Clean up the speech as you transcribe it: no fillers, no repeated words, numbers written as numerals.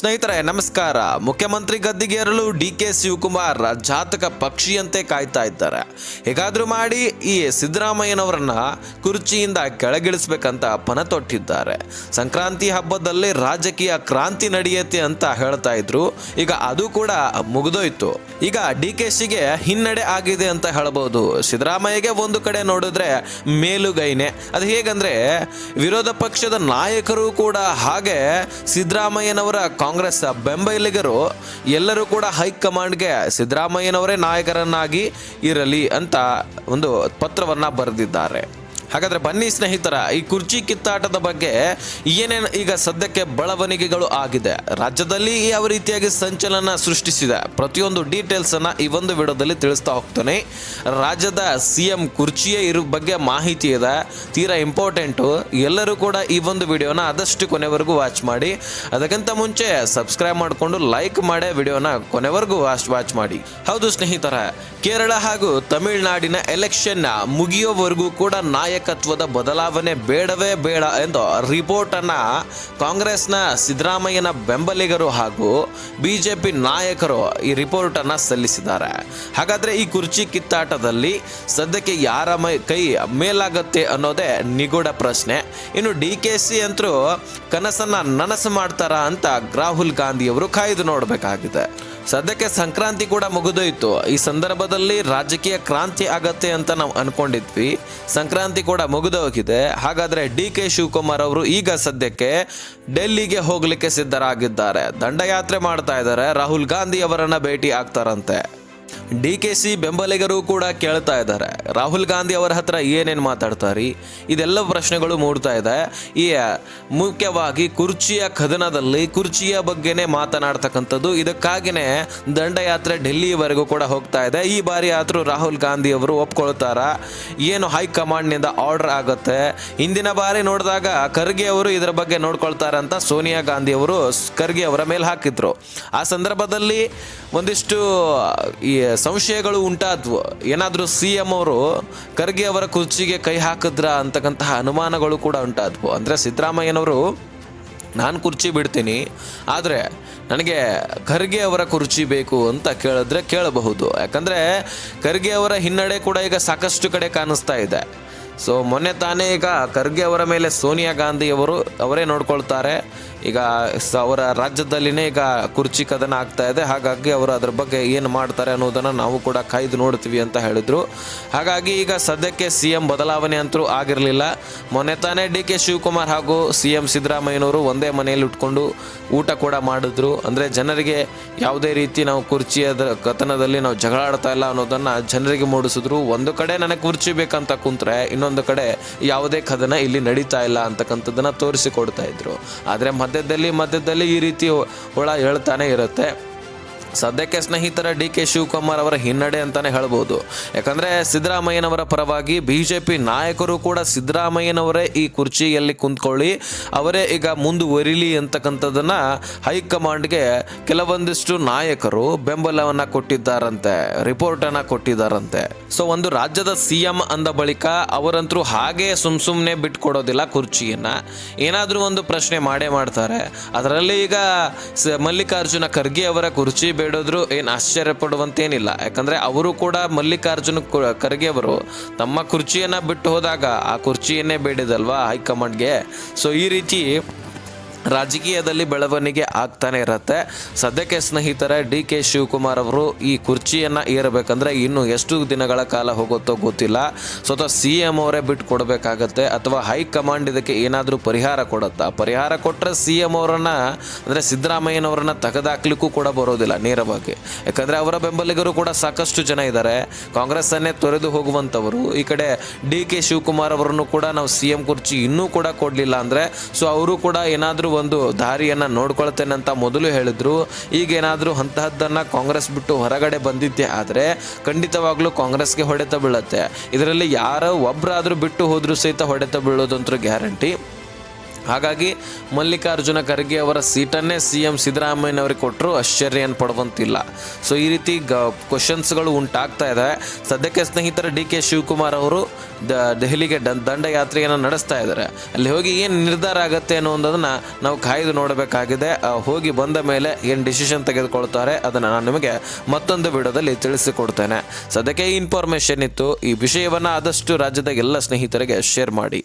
ಸ್ನೇಹಿತರೆ ನಮಸ್ಕಾರ. ಮುಖ್ಯಮಂತ್ರಿ ಗದ್ದಿಗೇರಲು ಡಿ.ಕೆ. ಶಿವಕುಮಾರ್ ಜಾತಕ ಪಕ್ಷಿಯಂತೆ ಕಾಯ್ತಾ ಇದ್ದಾರೆ. ಹೇಗಾದ್ರೂ ಮಾಡಿ ಈ ಸಿದ್ದರಾಮಯ್ಯನವರನ್ನ ಕುರ್ಚಿಯಿಂದ ಕೆಳಗಿಳಿಸಬೇಕಂತ ಪಣ ತೊಟ್ಟಿದ್ದಾರೆ. ಸಂಕ್ರಾಂತಿ ಹಬ್ಬದಲ್ಲಿ ರಾಜಕೀಯ ಕ್ರಾಂತಿ ನಡೆಯುತ್ತೆ ಅಂತ ಹೇಳ್ತಾ ಇದ್ರು. ಈಗ ಅದು ಕೂಡ ಮುಗಿದೋಯ್ತು. ಈಗ ಡಿ.ಕೆ.ಶಿಗೆ ಹಿನ್ನಡೆ ಆಗಿದೆ ಅಂತ ಹೇಳಬಹುದು. ಸಿದ್ದರಾಮಯ್ಯಗೆ ಒಂದು ಕಡೆ ನೋಡಿದ್ರೆ ಮೇಲುಗೈನೆ. ಅದು ಹೇಗಂದ್ರೆ ವಿರೋಧ ಪಕ್ಷದ ನಾಯಕರು ಕೂಡ ಹಾಗೆ ಸಿದ್ದರಾಮಯ್ಯನವರ ಕಾಂಗ್ರೆಸ್ ಬೆಂಬಲಿಗರು ಎಲ್ಲರೂ ಕೂಡ ಹೈಕಮಾಂಡ್ಗೆ ಸಿದ್ದರಾಮಯ್ಯನವರೇ ನಾಯಕರನ್ನಾಗಿ ಇರಲಿ ಅಂತ ಒಂದು ಪತ್ರವನ್ನ ಬರೆದಿದ್ದಾರೆ. ಹಾಗಾದ್ರೆ ಬನ್ನಿ ಸ್ನೇಹಿತರ, ಈ ಕುರ್ಚಿ ಕಿತ್ತಾಟದ ಬಗ್ಗೆ ಏನೇನು ಈಗ ಸದ್ಯಕ್ಕೆ ಬೆಳವಣಿಗೆಗಳು ಆಗಿದೆ, ರಾಜ್ಯದಲ್ಲಿ ಯಾವ ರೀತಿಯಾಗಿ ಸಂಚಲನ ಸೃಷ್ಟಿಸಿದೆ, ಪ್ರತಿಯೊಂದು ಡೀಟೇಲ್ಸ್ ಅನ್ನ ಈ ಒಂದು ವಿಡಿಯೋದಲ್ಲಿ ತಿಳಿಸ್ತಾ ಹೋಗ್ತಾನೆ. ರಾಜ್ಯದ CM ಕುರ್ಚಿಯೇ ಇರೋ ಬಗ್ಗೆ ಮಾಹಿತಿ ಇದೆ, ತೀರಾ ಇಂಪಾರ್ಟೆಂಟು. ಎಲ್ಲರೂ ಕೂಡ ಈ ಒಂದು ವಿಡಿಯೋನ ಆದಷ್ಟು ಕೊನೆವರೆಗೂ ವಾಚ್ ಮಾಡಿ. ಅದಕ್ಕಿಂತ ಮುಂಚೆ ಸಬ್ಸ್ಕ್ರೈಬ್ ಮಾಡಿಕೊಂಡು ಲೈಕ್ ಮಾಡಿ ವಿಡಿಯೋನ ಕೊನೆವರೆಗೂ ವಾಚ್ ಮಾಡಿ. ಹೌದು ಸ್ನೇಹಿತರ, ಕೇರಳ ಹಾಗೂ ತಮಿಳುನಾಡಿನ ಎಲೆಕ್ಷನ್ ಮುಗಿಯೋವರೆಗೂ ಕೂಡ ನಾಯಕತ್ವದ ಬದಲಾವಣೆ ಬೇಡವೇ ಬೇಡ ಎಂದು ರಿಪೋರ್ಟ್ ಅನ್ನ ಕಾಂಗ್ರೆಸ್ನ ಸಿದ್ದರಾಮಯ್ಯನ ಬೆಂಬಲಿಗರು ಹಾಗೂ ಬಿಜೆಪಿ ನಾಯಕರು ಈ ರಿಪೋರ್ಟ್ ಅನ್ನ ಸಲ್ಲಿಸಿದ್ದಾರೆ. ಹಾಗಾದ್ರೆ ಈ ಕುರ್ಚಿ ಕಿತ್ತಾಟದಲ್ಲಿ ಸದ್ಯಕ್ಕೆ ಯಾರ ಕೈ ಮೇಲಾಗತ್ತೆ ಅನ್ನೋದೇ ನಿಗೂಢ ಪ್ರಶ್ನೆ. ಇನ್ನು ಡಿ.ಕೆ.ಶಿ ಅಂತರೂ ಕನಸನ್ನ ನನಸು ಮಾಡ್ತಾರ ಅಂತ ರಾಹುಲ್ ಗಾಂಧಿ ಅವರು ಕಾಯ್ದು ನೋಡಬೇಕಾಗಿದೆ. ಸದ್ಯಕ್ಕೆ ಸಂಕ್ರಾಂತಿ ಕೂಡ ಮುಗಿದೋಯ್ತು. ಈ ಸಂದರ್ಭದಲ್ಲಿ ರಾಜಕೀಯ ಕ್ರಾಂತಿ ಆಗತ್ತೆ ಅಂತ ನಾವು ಅನ್ಕೊಂಡಿದ್ವಿ. ಸಂಕ್ರಾಂತಿ ಕೂಡ ಮುಗಿದೋಗಿದೆ. ಹಾಗಾದ್ರೆ ಡಿ.ಕೆ. ಶಿವಕುಮಾರ್ ಅವರು ಈಗ ಸದ್ಯಕ್ಕೆ ಡೆಲ್ಲಿಗೆ ಹೋಗ್ಲಿಕ್ಕೆ ಸಿದ್ಧರಾಗಿದ್ದಾರೆ. ದಂಡಯಾತ್ರೆ ಮಾಡ್ತಾ ಇದ್ದಾರೆ. ರಾಹುಲ್ ಗಾಂಧಿ ಅವರನ್ನ ಭೇಟಿ ಆಗ್ತಾರಂತೆ. ಡಿ.ಕೆ.ಶಿ ಬೆಂಬಲಿಗರು ಕೂಡ ಕೇಳ್ತಾ ಇದ್ದಾರೆ, ರಾಹುಲ್ ಗಾಂಧಿ ಅವರ ಹತ್ರ ಏನೇನು ಮಾತಾಡ್ತಾರಿ, ಇದೆಲ್ಲ ಪ್ರಶ್ನೆಗಳು ಮೂಡ್ತಾ ಇದೆ. ಈ ಮುಖ್ಯವಾಗಿ ಕುರ್ಚಿಯ ಕದನದಲ್ಲಿ ಕುರ್ಚಿಯ ಬಗ್ಗೆನೇ ಮಾತನಾಡ್ತಕ್ಕಂಥದ್ದು. ಇದಕ್ಕಾಗಿನೇ ದಂಡಯಾತ್ರೆ ಡೆಲ್ಲಿವರೆಗೂ ಕೂಡ ಹೋಗ್ತಾ ಇದೆ. ಈ ಬಾರಿ ಆದರೂ ರಾಹುಲ್ ಗಾಂಧಿ ಅವರು ಒಪ್ಕೊಳ್ತಾರ, ಏನು ಹೈಕಮಾಂಡ್ನಿಂದ ಆರ್ಡರ್ ಆಗುತ್ತೆ. ಹಿಂದಿನ ಬಾರಿ ನೋಡಿದಾಗ ಖರ್ಗೆ ಅವರು ಇದರ ಬಗ್ಗೆ ನೋಡ್ಕೊಳ್ತಾರೆ ಅಂತ ಸೋನಿಯಾ ಗಾಂಧಿ ಅವರು ಖರ್ಗೆ ಅವರ ಮೇಲೆ ಹಾಕಿದ್ರು. ಆ ಸಂದರ್ಭದಲ್ಲಿ ಒಂದಿಷ್ಟು ಈ ಸಂಶಯಗಳು ಉಂಟಾದ್ವು. ಏನಾದರೂ CM ಅವರು ಖರ್ಗೆ ಅವರ ಕುರ್ಚಿಗೆ ಕೈ ಹಾಕಿದ್ರ ಅಂತಕ್ಕಂತಹ ಅನುಮಾನಗಳು ಕೂಡ ಉಂಟಾದ್ವು. ಅಂದರೆ ಸಿದ್ದರಾಮಯ್ಯನವರು ನಾನು ಕುರ್ಚಿ ಬಿಡ್ತೀನಿ, ಆದರೆ ನನಗೆ ಖರ್ಗೆ ಅವರ ಕುರ್ಚಿ ಬೇಕು ಅಂತ ಕೇಳಿದ್ರೆ ಕೇಳಬಹುದು. ಯಾಕಂದರೆ ಖರ್ಗೆ ಅವರ ಹಿನ್ನಡೆ ಕೂಡ ಈಗ ಸಾಕಷ್ಟು ಕಡೆ ಕಾಣಿಸ್ತಾ ಇದೆ. ಸೊ ಮೊನ್ನೆ ತಾನೇ ಈಗ ಖರ್ಗೆ ಅವರ ಮೇಲೆ ಸೋನಿಯಾ ಗಾಂಧಿ ಅವರೇ ನೋಡ್ಕೊಳ್ತಾರೆ. ಈಗ ಅವರ ರಾಜ್ಯದಲ್ಲಿನೇ ಈಗ ಕುರ್ಚಿ ಕದನ ಆಗ್ತಾ ಇದೆ. ಹಾಗಾಗಿ ಅವರು ಅದ್ರ ಬಗ್ಗೆ ಏನು ಮಾಡ್ತಾರೆ ಅನ್ನೋದನ್ನು ನಾವು ಕೂಡ ಕಾಯ್ದು ನೋಡ್ತೀವಿ ಅಂತ ಹೇಳಿದರು. ಹಾಗಾಗಿ ಈಗ ಸದ್ಯಕ್ಕೆ CM ಬದಲಾವಣೆ ಅಂತೂ ಆಗಿರಲಿಲ್ಲ. ಮೊನ್ನೆ ತಾನೇ ಡಿ.ಕೆ. ಶಿವಕುಮಾರ್ ಹಾಗೂ CM ಸಿದ್ದರಾಮಯ್ಯನವರು ಒಂದೇ ಮನೆಯಲ್ಲಿ ಉಟ್ಕೊಂಡು ಊಟ ಕೂಡ ಮಾಡಿದ್ರು. ಅಂದರೆ ಜನರಿಗೆ ಯಾವುದೇ ರೀತಿ ನಾವು ಕುರ್ಚಿಯ ಕಥನದಲ್ಲಿ ನಾವು ಜಗಳ ಆಡ್ತಾ ಇಲ್ಲ ಅನ್ನೋದನ್ನು ಜನರಿಗೆ ಮೂಡಿಸಿದ್ರು. ಒಂದು ಕಡೆ ನನಗೆ ಕುರ್ಚಿ ಬೇಕಂತ ಕುಂತ್ರೆ ಇನ್ನೊಂದು ಕಡೆ ಯಾವುದೇ ಕದನ ಇಲ್ಲಿ ನಡೀತಾ ಇಲ್ಲ ಅಂತಕ್ಕಂಥದ್ದನ್ನು ತೋರಿಸಿಕೊಡ್ತಾ ಇದ್ರು. ಆದರೆ ಮಧ್ಯದಲ್ಲಿ ಈ ರೀತಿ ಒಳ ಹೇಳ್ತಾನೆ ಇರುತ್ತೆ. ಸದ್ಯಕ್ಕೆ ಸ್ನೇಹಿತರ ಡಿ.ಕೆ. ಶಿವಕುಮಾರ್ ಅವರ ಹಿನ್ನಡೆ ಅಂತಾನೆ ಹೇಳ್ಬೋದು. ಯಾಕಂದರೆ ಸಿದ್ದರಾಮಯ್ಯನವರ ಪರವಾಗಿ ಬಿಜೆಪಿ ನಾಯಕರು ಕೂಡ ಸಿದ್ದರಾಮಯ್ಯನವರೇ ಈ ಕುರ್ಚಿಯಲ್ಲಿ ಕುಂತ್ಕೊಳ್ಳಿ, ಅವರೇ ಈಗ ಮುಂದುವರಿಲಿ ಅಂತಕ್ಕಂಥದ್ದನ್ನು ಹೈಕಮಾಂಡ್ಗೆ ಕೆಲವೊಂದಿಷ್ಟು ನಾಯಕರು ಬೆಂಬಲವನ್ನು ಕೊಟ್ಟಿದ್ದಾರಂತೆ, ರಿಪೋರ್ಟನ್ನು ಕೊಟ್ಟಿದ್ದಾರಂತೆ. ಸೊ ಒಂದು ರಾಜ್ಯದ CM ಅಂದ ಬಳಿಕ ಅವರಂತರೂ ಹಾಗೆ ಸುಮ್ಮನೆ ಬಿಟ್ಕೊಡೋದಿಲ್ಲ ಕುರ್ಚಿಯನ್ನು. ಏನಾದರೂ ಒಂದು ಪ್ರಶ್ನೆ ಮಾಡೇ ಮಾಡ್ತಾರೆ. ಅದರಲ್ಲಿ ಈಗ ಮಲ್ಲಿಕಾರ್ಜುನ ಖರ್ಗೆ ಅವರ ಕುರ್ಚಿ ಬೇಡೋದ್ರು ಏನು ಆಶ್ಚರ್ಯ ಪಡುವಂತೇನಿಲ್ಲ. ಯಾಕಂದರೆ ಅವರು ಕೂಡ ಮಲ್ಲಿಕಾರ್ಜುನ ಖರ್ಗೆ ಅವರು ತಮ್ಮ ಕುರ್ಚಿಯನ್ನು ಬಿಟ್ಟು ಹೋದಾಗ ಆ ಕುರ್ಚಿಯನ್ನೇ ಬೇಡಿದಲ್ವಾ ಹೈಕಮಾಂಡ್ಗೆ. ಸೊ ಈ ರೀತಿ ರಾಜಕೀಯದಲ್ಲಿ ಬೆಳವಣಿಗೆ ಆಗ್ತಾನೆ ಇರುತ್ತೆ. ಸದ್ಯಕ್ಕೆ ಸ್ನೇಹಿತರೆ ಡಿ.ಕೆ. ಶಿವಕುಮಾರ್ ಅವರು ಈ ಕುರ್ಚಿಯನ್ನು ಏರಬೇಕಂದ್ರೆ ಇನ್ನು ಎಷ್ಟು ದಿನಗಳ ಕಾಲ ಹೋಗುತ್ತೋ ಗೊತ್ತಿಲ್ಲ. ಸ್ವತಃ CM ಅವರೇ ಬಿಟ್ಟು ಕೊಡಬೇಕಾಗತ್ತೆ ಅಥವಾ ಹೈಕಮಾಂಡ್ ಇದಕ್ಕೆ ಏನಾದರೂ ಪರಿಹಾರ ಕೊಡುತ್ತಾ. ಪರಿಹಾರ ಕೊಟ್ಟರೆ CM ಅವರನ್ನು ಅಂದರೆ ಸಿದ್ದರಾಮಯ್ಯನವರನ್ನ ತೆಗೆದಾಕ್ಲಿಕ್ಕೂ ಕೂಡ ಬರೋದಿಲ್ಲ ನೇರವಾಗಿ. ಯಾಕಂದರೆ ಅವರ ಬೆಂಬಲಿಗರು ಕೂಡ ಸಾಕಷ್ಟು ಜನ ಇದ್ದಾರೆ, ಕಾಂಗ್ರೆಸ್ಸನ್ನೇ ತೊರೆದು ಹೋಗುವಂಥವರು. ಈ ಕಡೆ ಡಿ.ಕೆ. ಶಿವಕುಮಾರ್ ಅವರನ್ನು ಕೂಡ ನಾವು CM ಕುರ್ಚಿ ಇನ್ನೂ ಕೂಡ ಕೊಡಲಿಲ್ಲ ಅಂದರೆ ಸೊ ಅವರು ಕೂಡ ಏನಾದರೂ ಒಂದು ದಾರಿಯನ್ನು ನೋಡ್ಕೊಳ್ತೇನೆ ಅಂತ ಮೊದಲು ಹೇಳಿದ್ರು. ಈಗೇನಾದರೂ ಅಂತಹದ್ದನ್ನು ಕಾಂಗ್ರೆಸ್ ಬಿಟ್ಟು ಹೊರಗಡೆ ಬಂದಿದ್ದೆ ಆದರೆ ಖಂಡಿತವಾಗ್ಲೂ ಕಾಂಗ್ರೆಸ್ಗೆ ಹೊಡೆತ ಬೀಳುತ್ತೆ. ಇದರಲ್ಲಿ ಯಾರೋ ಒಬ್ಬರಾದರೂ ಬಿಟ್ಟು ಹೋದರೂ ಸಹಿತ ಹೊಡೆತ ಬೀಳೋದಂತೂ ಗ್ಯಾರಂಟಿ. ಹಾಗಾಗಿ ಮಲ್ಲಿಕಾರ್ಜುನ ಖರ್ಗೆ ಅವರ ಸೀಟನ್ನೇ CM ಸಿದ್ದರಾಮಯ್ಯನವರಿಗೆ ಕೊಟ್ಟರು ಆಶ್ಚರ್ಯ ಏನು ಪಡುವಂತಿಲ್ಲ. ಸೊ ಈ ರೀತಿ ಕ್ವಶನ್ಸ್ಗಳು ಉಂಟಾಗ್ತಾ ಇದೆ. ಸದ್ಯಕ್ಕೆ ಸ್ನೇಹಿತರ DK ಶಿವಕುಮಾರ್ ಅವರು ದೆಹಲಿಗೆ ದಂಡಯಾತ್ರೆಯನ್ನು ನಡೆಸ್ತಾ ಇದ್ದಾರೆ. ಅಲ್ಲಿ ಹೋಗಿ ಏನು ನಿರ್ಧಾರ ಆಗುತ್ತೆ ಅನ್ನೋದನ್ನು ನಾವು ಕಾಯ್ದು ನೋಡಬೇಕಾಗಿದೆ. ಹೋಗಿ ಬಂದ ಮೇಲೆ ಏನು ಡಿಸಿಷನ್ ತೆಗೆದುಕೊಳ್ತಾರೆ ಅದನ್ನು ನಾನು ನಿಮಗೆ ಮತ್ತೊಂದು ವಿಡಿಯೋದಲ್ಲಿ ತಿಳಿಸಿಕೊಡ್ತೇನೆ. ಸದ್ಯಕ್ಕೆ ಈ ಇನ್ಫಾರ್ಮೇಷನ್ ಇತ್ತು. ಈ ವಿಷಯವನ್ನು ಆದಷ್ಟು ರಾಜ್ಯದ ಎಲ್ಲ ಸ್ನೇಹಿತರಿಗೆ ಶೇರ್ ಮಾಡಿ.